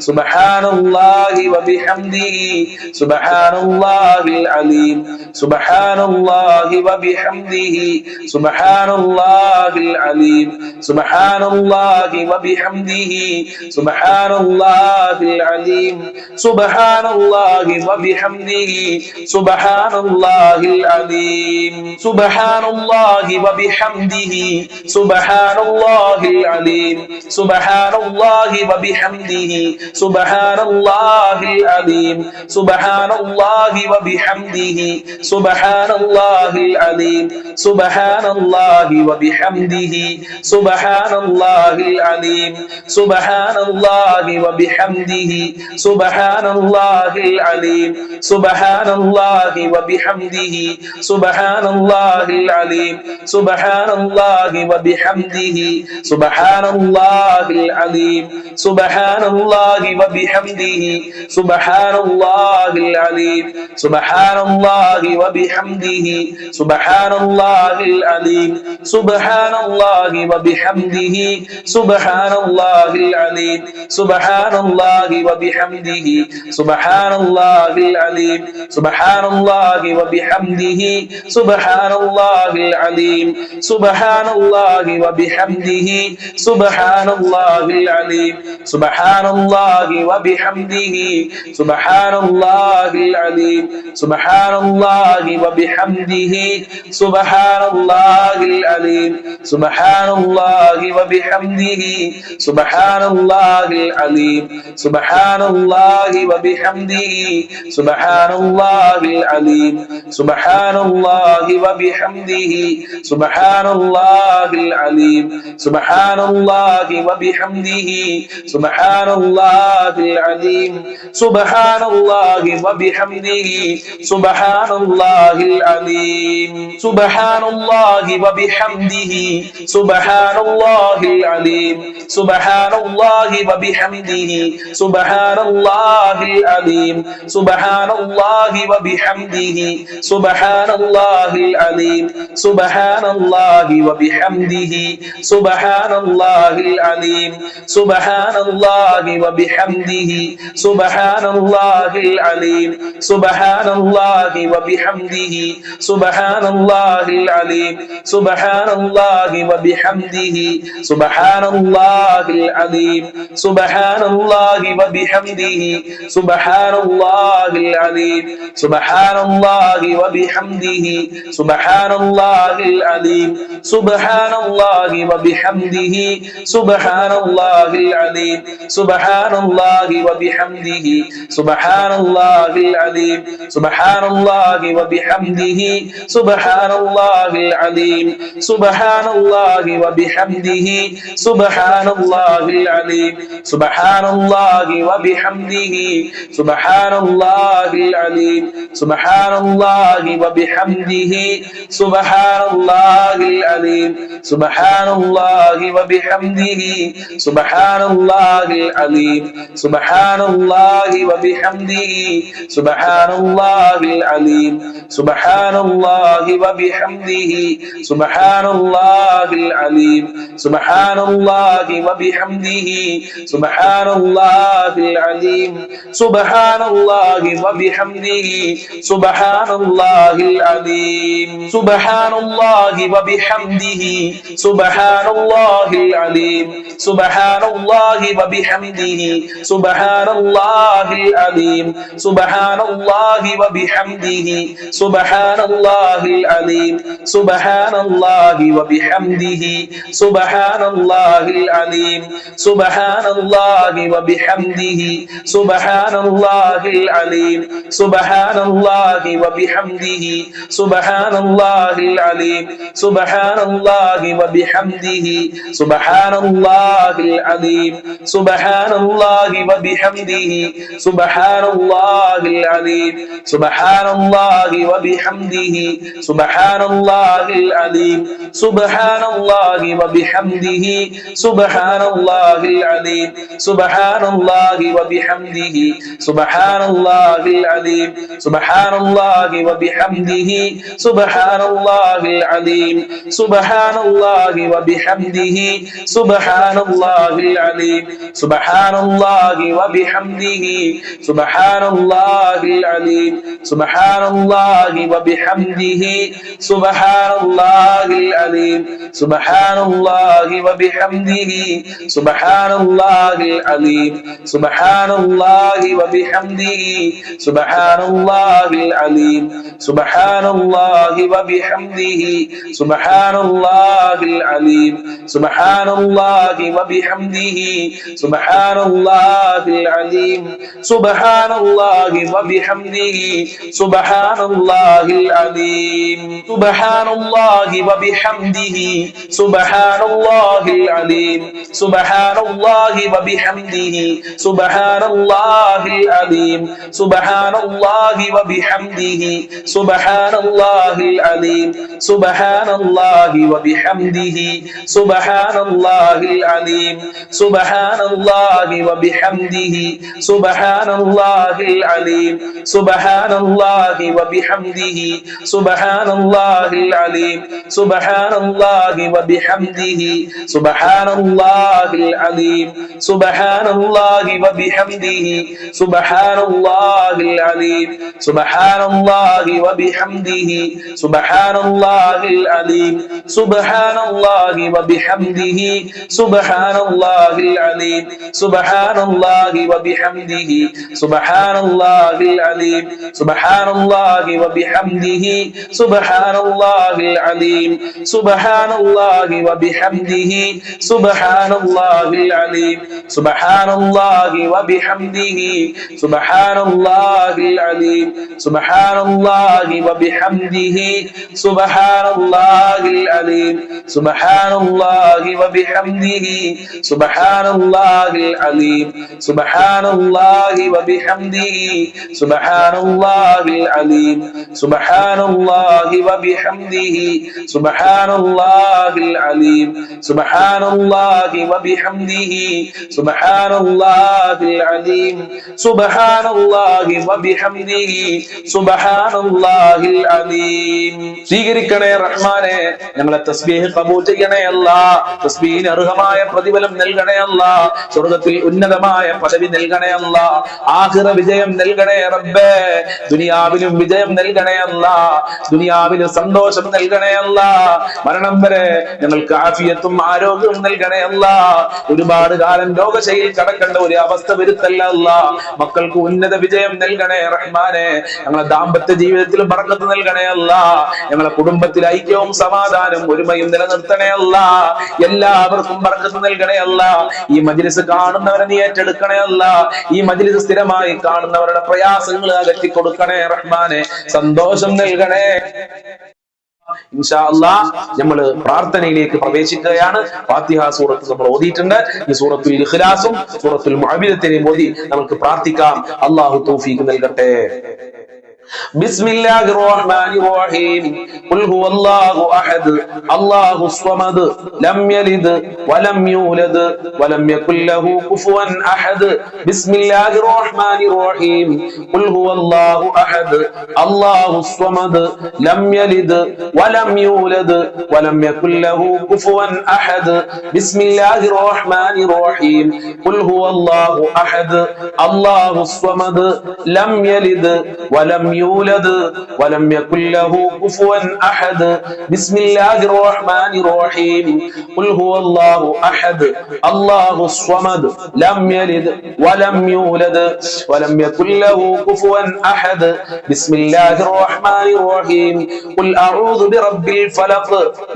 സുബ്ഹാനല്ലാഹി വബിഹംദിhi സുബ്ഹാനല്ലാഹിൽ അദീം സുബ്ഹാനല്ലാഹി വബിഹംദിhi സുബ്ഹാനല്ലാഹിൽ അദീം സുബ്ഹാനല്ലാഹി വബിഹംദിhi സുബ്ഹാനല്ലാഹിൽ അദീം സുബ്ഹാനല്ലാഹി വബിഹംദിhi സുബ്ഹാനല്ലാഹിൽ അദീം സുബ്ഹാനല്ലാഹി വബിഹംദിhi സുബ്ഹാനല്ലാഹിൽ അദീം സുബ്ഹാനല്ലാഹി വബിഹംദിhi സുബ്ഹാനല്ലാഹിൽ അദീം സുബ്ഹാനല്ലാഹി വബിഹംദിhi സുബ്ഹാനല്ലാഹിൽ അദീം സുബ്ഹാനല്ലാഹി വബിഹംദിhi സുബ്ഹാനല്ലാഹിൽ അദീം സുബ്ഹാനല്ലാഹി വബിഹംദിhi സുബ്ഹാനല്ലാഹിൽ അദീം സുബ്ഹാനല്ലാഹി വബിഹംദിhi സുബ്ഹാനല്ലാഹിൽ അദീം സുബ്ഹാനല്ലാഹി വബിഹംദിhi സുബ്ഹാനല്ലാഹിൽ അദീം സുബ്ഹാനല്ലാഹി വബിഹംദിhi സുബ്ഹാനല്ലാഹിൽ അദീം സുബ്ഹാനല്ലാഹി വബിഹംദിhi സുബ്ഹാനല്ലാഹിൽ അദീം സുബ്ഹാനല്ലാഹി വബിഹംദിhi സുബ്ഹാനല്ലാഹിൽ അദീം സുബ്ഹാനല്ലാഹി വബിഹംദിhi സുബ്ഹാനല്ലാഹിൽ അദീം സുബ്ഹാനല്ലാഹി വബിഹംദിhi സുബ്ഹാനല്ലാഹിൽ അദീം സുബ്ഹാനല്ലാഹി വബിഹംദിhi സുബ്ഹാനല്ലാഹിൽ അദീം സുബ്ഹാനല്ലാഹി വബിഹംദിhi സുബ്ഹാനല്ലാഹിൽ അദീം സുബ്ഹാനല്ലാഹി വബിഹംദിhi സുബ്ഹാനല്ലാഹിൽ അദീം സുബ്ഹാനല്ലാഹി വബിഹംദിhi സുബ്ഹാനല്ലാഹിൽ അദീം സുബ്ഹാനല്ലാഹി വബിഹംദിhi സുബ്ഹാനല്ലാഹിൽ അദീം സുബ്ഹാനല്ലാഹി വബിഹംദിhi സുബ്ഹാനല്ലാഹിൽ അദീം സുബ്ഹാനല്ലാഹി വബിഹംദിhi സുബ്ഹാനല്ലാഹിൽ അദീം സുബ്ഹാനല്ലാഹി വബിഹംദിhi സുബ്ഹാനല്ലാഹിൽ അദീം സുബ്ഹാനല്ലാഹി വബിഹംദിhi സുബ്ഹാനല്ലാഹിൽ അദീം സുബ്ഹാനല്ലാഹി വബിഹംദിhi സുബ്ഹാനല്ലാഹിൽ അദീം സുബ്ഹാനല്ലാഹി വബിഹംദിhi സുബ്ഹാനല്ലാഹിൽ അദീം സുബ്ഹാനല്ലാഹി വബിഹംദിhi സുബ്ഹാനല്ലാഹിൽ അദീം സുബ്ഹാനല്ലാഹി വബിഹംദിhi സുബ്ഹാനല്ലാഹിൽ അദീം സുബ്ഹാനല്ലാഹി വബിഹംദിhi സുബ്ഹാനല്ലാഹിൽ അദീം സുബ്ഹാനല്ലാഹി വബിഹംദിhi സുബ്ഹാനല്ലാഹിൽ അദീം സുബ്ഹാനല്ലാഹി വബിഹംദിhi സുബ്ഹാനല്ലാഹിൽ അദീം സുബ്ഹാനല്ലാഹി വബിഹംദിhi സുബ്ഹാനല്ലാഹിൽ അദീം സുബ്ഹാനല്ലാഹി വബിഹംദിhi സുബ്ഹാനല്ലാഹിൽ അദീം സുബ്ഹാനല്ലാഹി വബിഹംദിhi സുബ്ഹാനല്ലാഹിൽ അദീം സുബ്ഹാനല്ലാഹി വബിഹംദിhi സുബ്ഹാനല്ലാഹിൽ സുബ്ഹാനല്ലാഹിൽ അലീം സുബ്ഹാനല്ലാഹി വബിഹംദിഹി സുബ്ഹാനല്ലാഹിൽ അലീം സുബ്ഹാനല്ലാഹി വബിഹംദിഹി സുബ്ഹാനല്ലാഹിൽ അലീം സുബ്ഹാനല്ലാഹി വബിഹംദിഹി സുബ്ഹാനല്ലാഹിൽ അലീം സുബ്ഹാനല്ലാഹി വബിഹംദിഹി സുബ്ഹാനല്ലാഹിൽ അലീം സുബ്ഹാനല്ലാഹി വബിഹംദിhi സുബ്ഹാനല്ലാഹിൽ അലീം സുബ്ഹാനല്ലാഹി വബിഹംദിhi സുബ്ഹാനല്ലാഹിൽ അലീം സുബ്ഹാനല്ലാഹി വബിഹംദിhi സുബ്ഹാനല്ലാഹിൽ അലീം സുബ്ഹാനല്ലാഹി വബിഹംദിhi സുബ്ഹാനല്ലാഹിൽ അലീം സുബ്ഹാനല്ലാഹി വബിഹംദിhi സുബ്ഹാനല്ലാഹിൽ അലീം സുബ്ഹാനല്ലാഹി വബിഹംദിhi സുബ്ഹാനല്ലാഹിൽ അലീം സുബ്ഹാനല്ലാഹി വബിഹംദിhi സുബ്ഹാനല്ലാഹിൽ അലീം സുബ്ഹാനല്ലാഹി വബിഹംദിhi സുബ്ഹാനല്ലാഹിൽ അലീം സുബ്ഹാനല്ലാഹി വബിഹംദിhi സുബ്ഹാനല്ലാഹിൽ അലീം സുബ്ഹാനല്ലാഹി വബിഹംദിhi സുബ്ഹാനല്ലാഹിൽ അലീം സുബ്ഹാനല്ലാഹി വബിഹംദിhi സുബ്ഹാനല്ലാഹിൽ അലീം സുബ്ഹാനല്ലാഹി വബിഹംദിhi സുബ്ഹാനല്ലാഹിൽ അലീം സുബ്ഹാനല്ലാഹി വബിഹംദിhi സുബ്ഹാനല്ലാഹിൽ അലീം സുബ്ഹാനല്ലാഹി വബിഹംദിhi സുബ്ഹാനല്ലാഹിൽ അലീം സുബ്ഹാനല്ലാഹി വബിഹംദിhi സുബ്ഹാനല്ലാഹിൽ അലീം സുബ്ഹാനല്ലാഹി വബിഹംദിhi സുബ്ഹാനല്ലാഹിൽ അലീം സുബ്ഹാനല്ലാഹി വബിഹംദിhi സുബ്ഹാനല്ലാഹിൽ അലീം സുബ്ഹാനല്ലാഹി വബിഹംദിhi സുബ്ഹാനല്ലാഹിൽ അലീം സുബ്ഹാനല്ലാഹി വബിഹംദിhi സുബ്ഹാനല്ലാഹിൽ അലീം സുബ്ഹാനല്ലാഹി വബിഹംദിhi സുബ്ഹാനല്ലാഹിൽ അലീം സുബ്ഹാനല്ലാഹി വബിഹംദിhi സുബ്ഹാനല്ലാഹിൽ അലീം സുബ്ഹാനല്ലാഹി വബിഹംദിhi സുബ്ഹാനല്ലാഹിൽ അലീം സുബ്ഹാനല്ലാഹി വബിഹംദിhi സുബ്ഹാനല്ലാഹിൽ അലീം സുബ്ഹാനല്ലാഹി വബിഹംദിhi സുബ്ഹാനല്ലാഹിൽ അലീം സുബ്ഹാനല്ലാഹി വബിഹംദിhi സുബ്ഹാനല്ലാഹിൽ അലീം സുബ്ഹാനല്ലാഹി വബിഹംദിhi സുബ്ഹാനല്ലാഹിൽ അലീം സുബ്ഹാനല്ലാഹി വബിഹംദിhi സുബ്ഹാനല്ലാഹിൽ അലീം സുബ്ഹാനല്ലാഹി വബിഹംദിhi സുബ്ഹാനല്ലാഹിൽ അലീം സുബ്ഹാനല്ലാഹി വബിഹംദിhi സുബ്ഹാനല്ലാഹിൽ അലീം സുബ്ഹാനല്ലാഹി വബിഹംദിhi സുബ്ഹാനല്ലാഹിൽ അലീം സുബ്ഹാനല്ലാഹി വബിഹംദിhi സുബ്ഹാനല്ലാഹിൽ അലീം സുബ്ഹാനല്ലാഹി വബിഹംദിhi സുബ്ഹാനല്ലാഹിൽ അലീം സുബ്ഹാനല്ലാഹി വബിഹംദിhi സുബ്ഹാനല്ലാഹിൽ അലീം സുബ്ഹാനല്ലാഹി വബിഹംദിhi സുബ്ഹാനല്ലാഹിൽ അലീം സുബ്ഹാനല്ലാഹി വബിഹംദിhi സുബ്ഹാനല്ലാഹിൽ അലീം സുബ്ഹാനല്ലാഹി വബിഹംദിhi സുബ്ഹാനല്ലാഹിൽ അലീം സുബ്ഹാനല്ലാഹി വബിഹംദിhi സുബ്ഹാനല്ലാഹിൽ അലീം സുബ്ഹാനല്ലാഹി വബിഹംദിhi സുബ്ഹാനല്ലാഹിൽ അലീം സുബ്ഹാനല്ലാഹി വബിഹംദിhi സുബ്ഹാനല്ലാഹിൽ അലീം സുബ്ഹാനല്ലാഹി വബിഹംദിhi സുബ്ഹാനല്ലാഹിൽ അലീം സുബ്ഹാനല്ലാഹി വബിഹംദിhi സുബ്ഹാനല്ലാഹിൽ അലീം സുബ്ഹാനല്ലാഹി വബിഹംദിhi സുബ്ഹാനല്ലാഹിൽ അലീം സുബ്ഹാനല്ലാഹി വബിഹംദിhi സുബ്ഹാനല്ലാഹിൽ അലീം. സ്വീകരിക്കണേ റഹ്മാനെ, ഞങ്ങളെ തസ്ബീഹ് ഖബൂൽ ചെയ്യണേ അല്ലാഹ്. തസ്ബീഹിന് അർഹമായ പ്രതിഫലം നൽകണേ അല്ലാഹ്. സ്വർഗ്ഗത്തിൽ ഉന്നതമായ പദവി നൽകണേ അല്ലാഹ്. ആഖിറ വിജയം നൽകണേ റബ്ബേ. ദുനിയാവിലും വിജയം നൽകണേ അല്ലാഹ്. ദുനിയാവിലും സന്തോഷം നൽകണേ അല്ലാഹ്. മരണം വരെ ഞങ്ങൾക്ക് ആഫിയത്തും ആരോഗ്യവും നൽകണേ അല്ലാഹ്. ഒരുപാട് കാലം രോഗശൈലിയിൽ കടക്കേണ്ട ഒരു അവസ്ഥ വരുത്തല്ല അല്ലാഹ്. മക്കൾക്ക് ഉന്നത വിജയം നൽകണേ റഹ്മാനെ. ഞങ്ങളെ ദാമ്പത്യ ജീവിതത്തിൽ ബർക്കത്ത് നൽകണേ അല്ലാഹ്. ഞങ്ങളെ കുടുംബത്തിൽ ഐക്യവും സമാധാനവും ഒരുമയും നിലനിർത്തണേ അല്ലാഹ്. എല്ലാവർക്കും ബർക്കത്ത് നൽകണേ അല്ലാഹ്. ഈ മജ്ലിസ് കാണുന്നവരെ നീ ഏറ്റെടുക്കണേ അല്ലാഹ്. ഈ മജ്ലിസ് സ്ഥിരമായി കാണുന്നവരുടെ പ്രയാസങ്ങൾ അകറ്റി കൊടുക്കണേ റഹ്മാനെ. സന്തോഷം നൽകണേ. ഇൻഷാ അല്ലാഹ് നമ്മൾ പ്രാർത്ഥനയിലേക്ക് പ്രവേശിക്കുകയാണ്. ഫാത്തിഹ സൂറത്ത് നമ്മൾ ഓതിയിട്ടുണ്ട്. ഈ സൂറത്തുൽ ഇഖ്ലാസും സൂറത്തുൽ മുഅവ്വിദത്തിനെയും ഓതി നമുക്ക് പ്രാർത്ഥിക്കാം. അല്ലാഹു തൗഫീഖ് നൽകട്ടെ. بسم الله الرحمن الرحيم قل هو الله أحد الله الصمد لم يلد ولم يولد ولم يكن له كفوا أحد بسم الله الرحمن الرحيم قل هو الله أحد الله الصمد لم يلد ولم يولد ولم يكن له كفوا أحد بسم الله الرحمن الرحيم قل هو الله أحد الله الصمد لم يلد ولم يولد ولم يكن له كفوا أحد بسم الله الرحمن الرحيم قل هو الله أحد الله الصمد لم يلد ولم يولد ولم يكن له كفوا أحد بسم الله الرحمن الرحيم قل أعوذ برب الفلق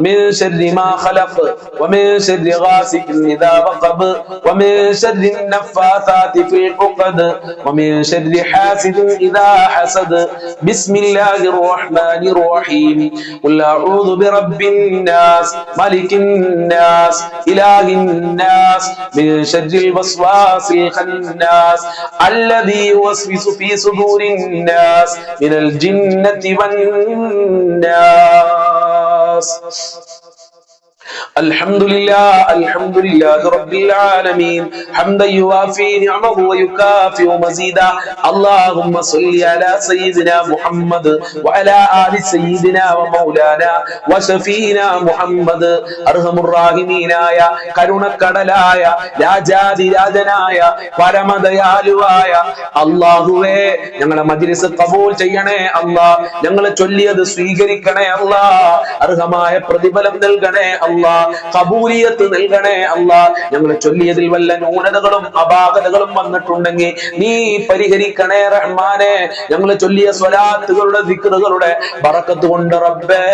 من شر ما خلق ومن شر غاسق إذا وقب ومن شر النفاثات في العقد ومن شر حاسد إذا حسد بسم الله الرحمن الرحيم قل أعوذ برب الناس ملك الناس إله الناس من شر الوسواس الخناس الذي يوسوس في صدور الناس من الجنة والناس. الحمد لله رب العالمين حمدا يوافي نعمه ويكافئ مزيدا اللهم صل على سيدنا محمد وعلى آل سيدنا ومولانا وشفينا محمد أرحم الراحمين يا കരുണക്കടലായ രാജാതിരാജനായ പരമദയാലുവായ അല്ലാഹുവേ ഞങ്ങളെ മജ്‌ലിസ് ഖബൂൽ ചെയ്യണേ അല്ലാഹ്. ഞങ്ങളെ ചൊല്ലിയത് സ്വീകരിക്കണേ അല്ലാഹ്. അർഹമായ പ്രതിഫലം നൽകണേ അല്ലാഹ്. ഖബൂലിയത്ത് നൽകണേ അല്ലാഹ്. ഞങ്ങൾ ചൊല്ലിയതിൽ വല്ല ന്യൂനതകളും അപാകതകളും വന്നിട്ടുണ്ടെങ്കിൽ നീ പരിഹരിക്കണേ റഹ്മാനെ. ഞങ്ങൾ ചൊല്ലിയ സ്വലാത്തുകളുടെ ദിക്റുകളുടെ ബറക്കത്ത് കൊണ്ട് റബ്ബേ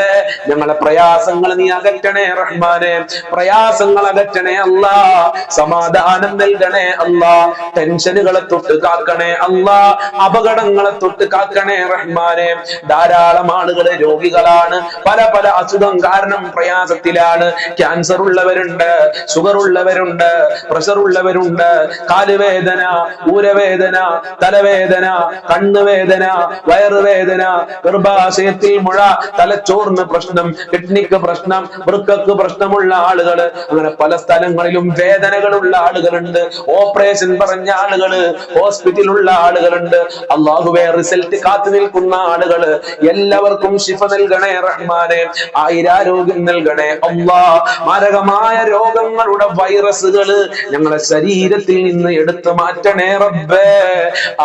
ഞങ്ങളെ പ്രയാസങ്ങൾ നീ അകറ്റണേ റഹ്മാനെ. പ്രയാസങ്ങൾ അകറ്റണേ അല്ലാഹ്. സമാധാനം നൽകണേ അല്ലാഹ്. ടെൻഷനുകളെ തൊട്ട് കാക്കണേ അല്ലാഹ്. അപകടങ്ങളെ തൊട്ട് കാക്കണേ റഹ്മാനെ. ധാരാളം ആളുകൾ രോഗികളാണ്, പല പല അസുഖം കാരണം പ്രയാസത്തിലാണ്. ക്യാൻസർ ഉള്ളവരുണ്ട്, ഷുഗർ ഉള്ളവരുണ്ട്, പ്രഷർ ഉള്ളവരുണ്ട്, കാലുവേദന, ഊരവേദന, തലവേദന, കണ്ണുവേദന, വയറുവേദന, ഗർഭാശയത്തിൽ മുഴ, തലച്ചോറിന് പ്രശ്നം, കിഡ്നിക്ക് പ്രശ്നം, വൃക്കക്ക് പ്രശ്നമുള്ള ആളുകൾ, അങ്ങനെ പല സ്ഥലങ്ങളിലും വേദനകളുള്ള ആളുകളുണ്ട്. ഓപ്പറേഷൻ പറഞ്ഞ ആളുകള്, ഹോസ്പിറ്റലുള്ള ആളുകളുണ്ട്. അള്ളാഹുവേ റിസൾട്ട് കാത്തു നിൽക്കുന്ന ആളുകള് എല്ലാവർക്കും ശിഫ നൽകണേ റഹ്മാനെ. ആയിരാരോഗ്യം നൽകണേ അല്ലാഹ്. മാരകമായ രോഗങ്ങളുടെ വൈറസുകള് ഞങ്ങളെ ശരീരത്തിൽ നിന്ന് എടുത്തു മാറ്റണേ റബ്ബേ.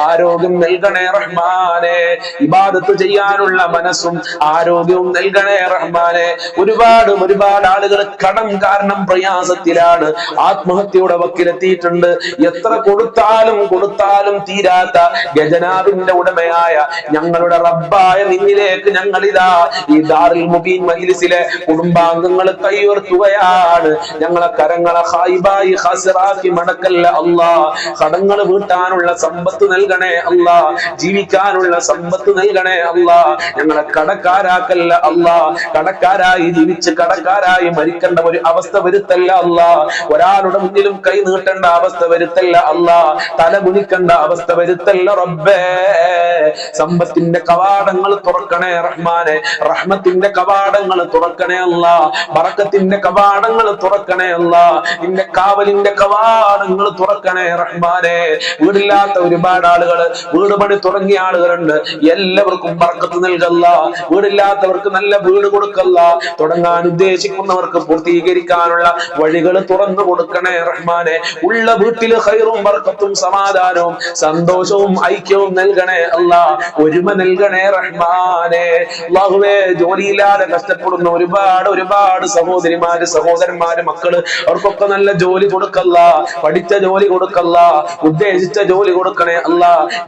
ആരോഗ്യം നൽകണേ റഹ്മാനെ. ഇബാദത്ത് ചെയ്യാനുള്ള മനസ്സും ആരോഗ്യവും നൽകണേ റഹ്മാനെ. ഒരുപാട് ആളുകൾ കടം കാരണം പ്രയാസത്തിലാണ്, ആത്മഹത്യയുടെ വക്കിലെത്തിയിട്ടുണ്ട്. എത്ര കൊടുത്താലും തീരാത്ത ഖജനാവിന്റെ ഉടമയായ ഞങ്ങളുടെ റബ്ബായ നിന്നിലേക്ക് ഞങ്ങളിതാ ഈ ദാറുൽ മുബീൻ മജ്‌ലിസിലെ കുടുംബാംഗങ്ങൾ കൈയുയർത്തുകയാണ്. ഞങ്ങളെ കരങ്ങളെ ഖായിബായി ഖാസിറാക്കി മടക്കല്ല അല്ലാഹ്. കടങ്ങൾ വീട്ടാനുള്ള സമ്പത്ത് നൽകണേ അല്ലാഹ്. ജീവിക്കാനുള്ള സമ്പത്ത് നൽകണേ അല്ലാഹ്. ഞങ്ങളെ കടക്കാരാക്കല്ല അല്ലാഹ്. കടക്കാരായി ജീവിച്ച് കടക്കാരായി മരിക്കേണ്ട ഒരു അവസ്ഥ വരുത്തല്ല അല്ലാഹ്. ഒരാളുടെ മുന്നിലും കൈ നീട്ടേണ്ട അവസ്ഥ വരുത്തല്ല അല്ലാഹ്. തല കുനിക്കേണ്ട അവസ്ഥ വരുത്തല്ല റബ്ബേ. സമ്പത്തിന്റെ കവാടങ്ങൾ തുറക്കണേ റഹ്മാനെ. റഹ്മത്തിന്റെ കവാടങ്ങൾ തുറക്കണേ അല്ലാഹ്. ബറക്കത്തിന്റെ കവാടങ്ങൾ തുറക്കണേ അല്ലാഹ്. നിന്റെ കാവലിന്റെ കവാടങ്ങൾ തുറക്കണേ റഹ്മാനെ. വീടില്ലാത്ത ഒരുപാട് ആളുകൾ, വീട് പണി തുടങ്ങിയ ആളുകളുണ്ട്. എല്ലാവർക്കും ബറക്കത്ത് നൽകല്ല. വീടില്ലാത്തവർക്ക് നല്ല വീട് കൊടുക്കല്ല. തുടങ്ങാൻ ഉദ്ദേശിക്കുന്നവർക്ക് പൂർത്തീകരിക്കാനുള്ള വഴികൾ തുറന്നു കൊടുക്കണേ റഹ്മാനെ. ഉള്ള വീട്ടിൽ ഖൈറും ബർക്കത്തും സമാധാനവും സന്തോഷവും ഐക്യവും നൽകണേ അല്ലാഹ്. ഒരുമ നൽകണേ റഹ്മാനെ. അല്ലാഹുവേ ജോലിയില്ലാതെ കഷ്ടപ്പെടുന്ന ഒരുപാട് സഹോദരിമാർ അനിയത്തിമാര്, സഹോദരന്മാര്, മക്കള്, അവർക്കൊക്കെ നല്ല ജോലി കൊടുക്കല്ല, പഠിച്ച ജോലി കൊടുക്കല്ല, ഉദ്ദേശിച്ച ജോലി കൊടുക്കണേ അല്ല.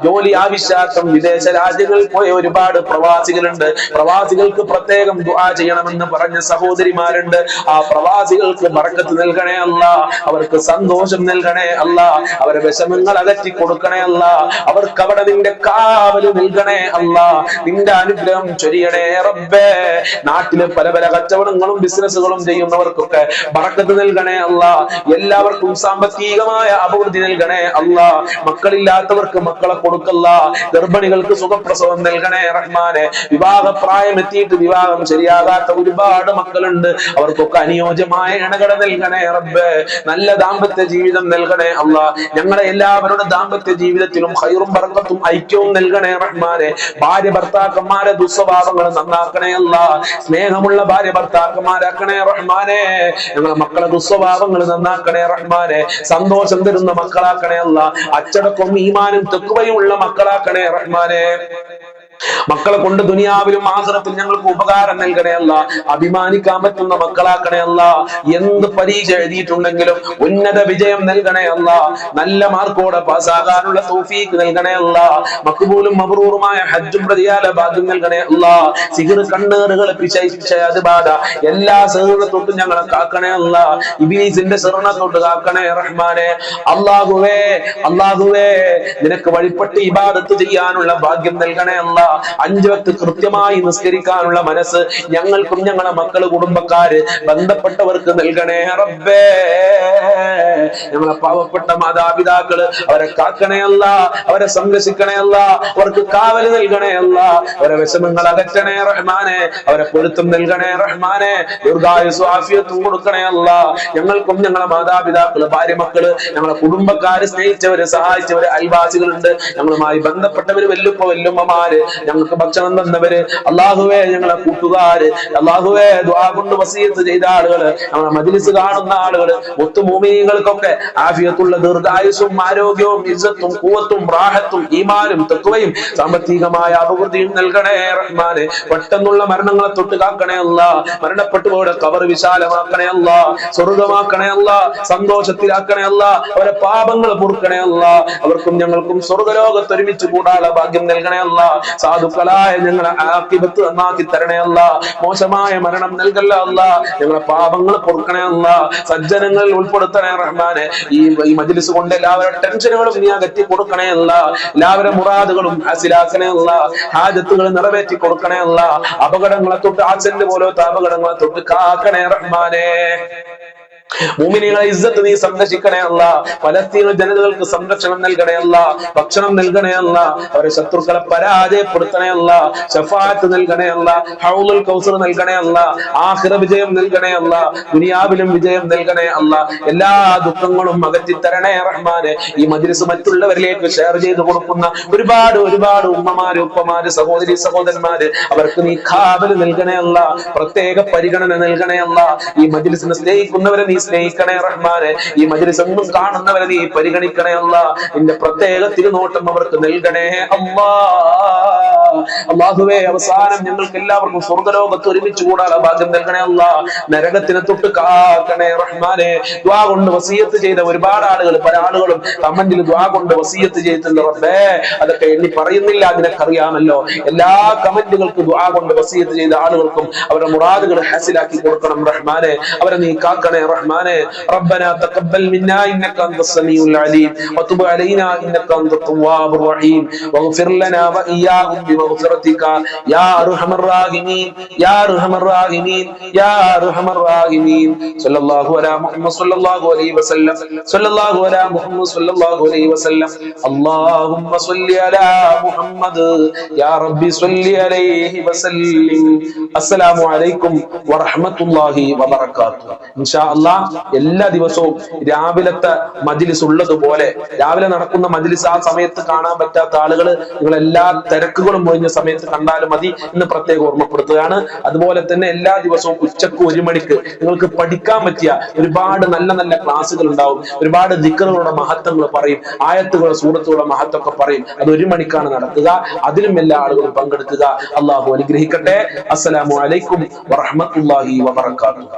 ജോലി ആവശ്യാർത്ഥം വിദേശ രാജ്യങ്ങളിൽ പോയ ഒരുപാട് പ്രവാസികളുണ്ട്. പ്രവാസികൾക്ക് പ്രത്യേകം ദുആ ചെയ്യണമെന്ന് പറഞ്ഞ സഹോദരിമാരുണ്ട്. ആ പ്രവാസികൾക്ക് ബർക്കത്ത് നൽകണേ അല്ല, അവർക്ക് സന്തോഷം നൽകണേ അല്ല, അവരെ വിഷമങ്ങൾ അകറ്റി കൊടുക്കണേ അല്ല, അവർക്ക് അവിടെ നിന്റെ കാവല് നൽകണേ അല്ല, നിന്റെ അനുഗ്രഹം ചൊരിയണേ റബ്ബേ. നാട്ടിലെ പല പല കച്ചവടങ്ങളും ബിസിനസ്സുകളും ചെയ്യുന്നവർക്കൊക്കെ ബർക്കത്ത് നൽകണേ അല്ല, എല്ലാവർക്കും സാമ്പത്തികമായ അഭിവൃദ്ധി നൽകണേ അല്ല, മക്കളില്ലാത്തവർക്ക് മക്കളെ കൊടുക്കല്ല, ഗർഭിണികൾക്ക് സുഖപ്രസവം നൽകണേ റഹ്മാനെ. വിവാഹപ്രായം എത്തിയിട്ട് വിവാഹം ശരിയാകാത്ത ഒരുപാട് മക്കളുണ്ട്, അവർക്കൊക്കെ അനുയോജ്യമായ ഇണകളെ നൽകണേ റബ്ബേ. നല്ല ദാമ്പത്യ ജീവിതം നൽകണേ അല്ല, ഞങ്ങളെ എല്ലാവരുടെ ദാമ്പത്യ ജീവിതത്തിലും ഖൈറും ബർക്കത്തും ഐക്യവും നൽകണേ റഹ്മാനെ. ഭാര്യ ഭർത്താക്കന്മാരെ ദുസ്വഭാവങ്ങൾ നന്നാക്കണേ അല്ല, സ്നേഹമുള്ള ഭാര്യ ഭർത്താക്കന്മാരാക്കണേ റഹ്മാനെ. ഞങ്ങളെ മക്കളെ ദുസ്വഭാവങ്ങൾ നന്നാക്കണേ റഹ്മാനെ, സന്തോഷം തരുന്ന മക്കളാക്കണേ അല്ല, അച്ചടക്കവും ഈമാനും തെക്കുവയും ഉള്ള മക്കളാക്കണേ റഹ്മാനെ. മക്കളെ കൊണ്ട് ദുനിയാവിലും ആഖിറത്തിലും ഞങ്ങൾക്ക് ഉപകാരം നൽകണേ അല്ല, അഭിമാനിക്കാൻ പറ്റുന്ന മക്കളാക്കണേ അല്ല. എന്ത് പരീക്ഷ എഴുതിയിട്ടുണ്ടെങ്കിലും ഉന്നത വിജയം നൽകണേ അല്ല, നല്ല മാർക്കോടെ പാസ്സാകാനുള്ള തൗഫീഖ് നൽകണേ അല്ല, മഖ്ബൂലും മബ്റൂറുമായ ഹജ്ജും പ്രതിയാല ഭാഗ്യം നൽകണേ അല്ല. സിഹ്ർ, കണ്ണേറുകൾ, പിശാച് ബാധ എല്ലാ സിഹ്റിനെ തൊട്ടും ഞങ്ങളെ കാക്കണേ അല്ല, ഇബ്ലീസിന്റെ സിഹ്റിനെ തൊട്ട് കാക്കണേ റഹ്മാനെ. അല്ലാഹുവേ, അല്ലാഹുവേ, നിനക്ക് വഴിപ്പെട്ട് ഇബാദത്ത് ചെയ്യാനുള്ള ഭാഗ്യം നൽകണേ അല്ല, 5 വക്ത് കൃത്യമായി നിസ്കരിക്കാനുള്ള മനസ്സ് ഞങ്ങൾക്കും ഞങ്ങളെ മക്കള്, കുടുംബക്കാര്, ബന്ധപ്പെട്ടവർക്ക് നൽകണേ റബ്ബേ. ഞങ്ങളെ പാവപ്പെട്ട മാതാപിതാക്കള് അവരെ കാക്കണേ അല്ല, അവരെ സംരക്ഷിക്കണേ അല്ല, അവർക്ക് കാവല് നൽകണേ അല്ല, അവരെ വിഷമങ്ങൾ അകറ്റണേ റഹ്മാനെ, അവരെ പൊരുത്തം നൽകണേ റഹ്മാനെ, ദീർഘായുസ്സും ആഫിയത്തും കൊടുക്കണേ അല്ല. ഞങ്ങൾക്കും ഞങ്ങളെ മാതാപിതാക്കള്, ഭാര്യ, മക്കള്, ഞങ്ങളെ കുടുംബക്കാര്, സ്നേഹിച്ചവര്, സഹായിച്ചവര്, അയൽവാസികളുണ്ട്, ഞങ്ങളുമായി ബന്ധപ്പെട്ടവര്, വല്ലുപ്പ വല്ലുമ്മമാര്, ഞങ്ങൾക്ക് ഭക്ഷണം തന്നവര്, അല്ലാഹുവേ, ഞങ്ങളെ കൂട്ടുകാര്, അല്ലാഹുവേ, ദുആ കൊണ്ട് വസിയത്ത് ചെയ്ത ആളുകള്, ഞങ്ങളെ മജ്ലിസ് കാണുന്ന ആളുകള്, മുത്തുമൂമിനീങ്ങൾക്കൊക്കെ ആഫിയത്തുള്ള ദീർഘായുസ്സും ആരോഗ്യവും ഇസ്സത്തും ഖുവത്തും റാഹത്തും ഈമാനും തഖ്വയും സാമ്പത്തികമായ അഭിവൃദ്ധിയും നൽകണേ റഹ്മാനെ. പെട്ടെന്നുള്ള മരണങ്ങളെ തൊട്ട് കാക്കണേ അല്ല, മരണപ്പെട്ടുപോയുടെ ഖബർ വിശാലമാക്കണേ അല്ല, സ്വർഗമാക്കണേ അല്ല, സന്തോഷത്തിലാക്കണേ അല്ല, അവരെ പാപങ്ങൾ പൊറുക്കണേ അല്ല, അവർക്കും ഞങ്ങൾക്കും സ്വർഗലോകത്ത് ഒരുമിച്ച് കൂടാനുള്ള ഭാഗ്യം നൽകണേ അല്ല. സാധുക്കളായ ഞങ്ങളെ ആഖിബത്ത് നന്നാക്കി തരണേ അല്ല, മോശമായ മരണം നൽകല്ല അല്ല, ഞങ്ങളെ പാപങ്ങൾ പൊറുക്കണേ അല്ല, സജ്ജനങ്ങളിൽ ഉൾപ്പെടുത്തണേ റഹ്മാനെ. ഈ മജ്ലിസ് കൊണ്ട് എല്ലാവരുടെ ടെൻഷനുകളും നീ അകറ്റി കൊടുക്കണേ അല്ല, എല്ലാവരുടെ മുറാദുകളും ഹാസിലാക്കണേ അല്ല, ഹാജത്തുകൾ നിറവേറ്റി കൊടുക്കണേ അല്ല, അപകടങ്ങളെ തൊട്ട്, ആക്സിഡന്റ് പോലത്തെ അപകടങ്ങളെ തൊട്ട് കാക്കണേ റഹ്മാനെ. മുഅ്മിനീങ്ങളെ ഇസ്സത്ത് നീ സംരക്ഷിക്കണേ അല്ല, ഫലസ്തീൻ ജനതകൾക്ക് സംരക്ഷണം നൽകണേ അല്ല, ഭക്ഷണം നൽകണേ അല്ല, അവരെ ശത്രുക്കളെ പരാജയപ്പെടുത്തണേ അല്ല, ശഫാഅത്ത് നൽകണേ അല്ല, ഹൗലുൽ കൗസർ നൽകണേ അല്ല, ആഖിറ വിജയം നൽകണേ അല്ല, ദുനിയാവിലും വിജയം നൽകണേ അല്ല, എല്ലാ ദുഃഖങ്ങളും അകറ്റി തരണേ റഹ്മാനെ. ഈ മജ്ലിസ് മറ്റുള്ളവരിലേക്ക് ഷെയർ ചെയ്ത് കൊടുക്കുന്ന ഒരുപാട് ഒരുപാട് ഉമ്മമാര്, ഉപ്പമാര്, സഹോദരി സഹോദരന്മാര്, അവർക്ക് നീ കാവൽ നൽകണേ അല്ല, പ്രത്യേക പരിഗണന നൽകണേ അല്ല. ഈ മജ്ലിസിനെ സ്നേഹിക്കുന്നവരെ നീ സ്നേഹിക്കണേ റഹ്മാനെ, ഈ മജ്ലിസ് എന്നും കാണുന്നവരെ നീ പരിഗണിക്കണേ അല്ല, നിന്റെ പ്രത്യേക തിരുനോട്ടം അവർക്ക് നൽകണേ അല്ലാ. അല്ലാഹുവേ, അവസാനം ഞങ്ങൾക്ക് എല്ലാവർക്കും സ്വർഗ്ഗലോകത്ത് ഒരുമിച്ച് കൂടാനുള്ള ഭാഗ്യം നൽകണേ അല്ല, നരകത്തിനെ തൊട്ട് കാക്കണേ റഹ്മാനെ. ദുആ കൊണ്ട് വസിയത്ത് ചെയ്ത ഒരുപാട് ആളുകൾ, പല ആളുകളും കമന്റിൽ ദുആ കൊണ്ട് വസിയത്ത് ചെയ്തിട്ടുണ്ട് റബ്ബേ, അതൊക്കെ എണ്ണി പറയുന്നില്ല, നിനക്കറിയാമല്ലോ. എല്ലാ കമന്റുകൾക്ക് ദുആ കൊണ്ട് വസിയത്ത് ചെയ്ത ആളുകൾക്കും അവരുടെ മുറാദുകൾ ഹാസിലാക്കി കൊടുക്കണം റഹ്മാനെ, അവരെ നീ കാക്കണേ റഹ്മാനെ. ربنا تقبل منا انك انت السميع العليم وتب علينا انك انت التواب الرحيم واغفر لنا واياهم بمغفرتك يا ارحم الراحمين يا ارحم الراحمين يا ارحم الراحمين. صلى الله على محمد صلى الله عليه وسلم صلى الله على محمد صلى الله عليه وسلم. اللهم صل على محمد يا ربي صل عليه وسلم. السلام عليكم ورحمة الله وبركاته. إن شاء الله എല്ലാ ദിവസവും രാവിലത്തെ മജ്ലിസ് ഉള്ളതുപോലെ, രാവിലെ നടക്കുന്ന മജ്ലിസ് ആ സമയത്ത് കാണാൻ പറ്റാത്ത ആളുകൾ നിങ്ങൾ എല്ലാ തിരക്കുകളും ഒഴിഞ്ഞ സമയത്ത് കണ്ടാലും മതി എന്ന് പ്രത്യേകം ഓർമ്മപ്പെടുത്തുകയാണ്. അതുപോലെ തന്നെ എല്ലാ ദിവസവും ഉച്ചക്ക് 1 മണിക്ക് നിങ്ങൾക്ക് പഠിക്കാൻ പറ്റിയ ഒരുപാട് നല്ല നല്ല ക്ലാസ്സുകൾ ഉണ്ടാവും. ഒരുപാട് ദിക്റുകളുടെ മഹത്വങ്ങൾ പറയും, ആയത്തുകളുടെ സൂറത്തുകളുടെ മഹത്വമൊക്കെ പറയും. അത് 1 മണിക്കാണ് നടക്കുക. അതിലും എല്ലാ ആളുകളും പങ്കെടുക്കുക. അള്ളാഹു അനുഗ്രഹിക്കട്ടെ. അസ്സലാമു അലൈക്കും വറഹ്മത്തുള്ളാഹി വബറകാതുഹു.